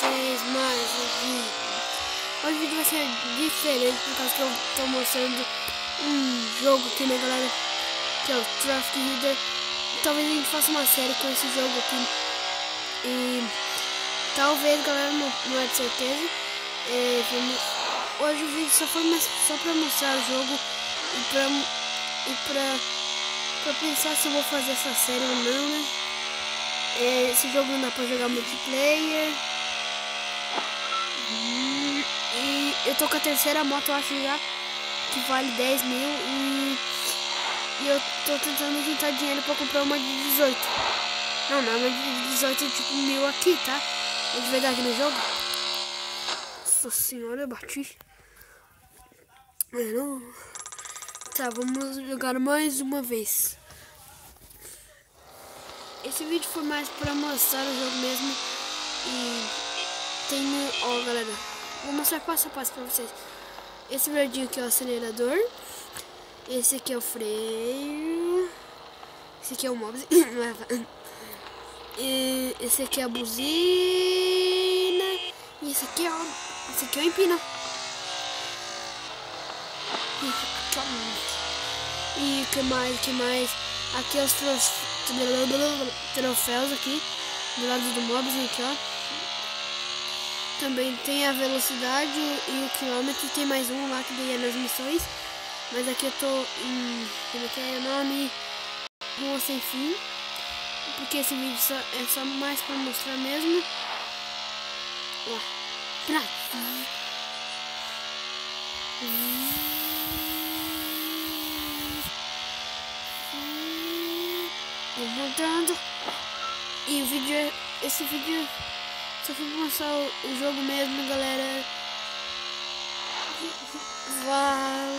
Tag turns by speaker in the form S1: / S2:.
S1: vocês mais um vídeo. Hoje o vídeo vai ser diferente, por causa que eu tô mostrando um jogo aqui, né, galera, que é o Traffic Reader. Talvez a gente faça uma série com esse jogo aqui, e talvez, galera, não é de certeza. Hoje o vídeo só pra mostrar o jogo e pra pensar se eu vou fazer essa série ou não, né. Esse jogo não dá pra jogar multiplayer. E eu tô com a terceira moto, eu acho, já, que vale 10 mil. E eu tô tentando juntar dinheiro pra comprar uma de 18. Não, uma de 18 é tipo 1000 aqui, tá? É de verdade no jogo. Nossa senhora, eu bati. Não. Tá, vamos jogar mais uma vez. Esse vídeo foi mais pra mostrar o jogo mesmo. E tem, ó, galera, vou mostrar passo a passo pra vocês. Esse verdinho aqui é o acelerador. Esse aqui é o freio. Esse aqui é o mouse. E esse aqui é a buzina. E esse aqui é o empina. E que mais? Aqui é os troféus aqui do lado do mobs aqui, ó. Também tem a velocidade e o quilômetro. Tem mais um lá que daí é nas missões. Mas aqui eu tô em, como é que é o nome? Rua Sem Fim. Porque esse vídeo é só mais pra mostrar mesmo. Ó. Voltando. E esse vídeo só foi pra mostrar o jogo mesmo, galera. Vai.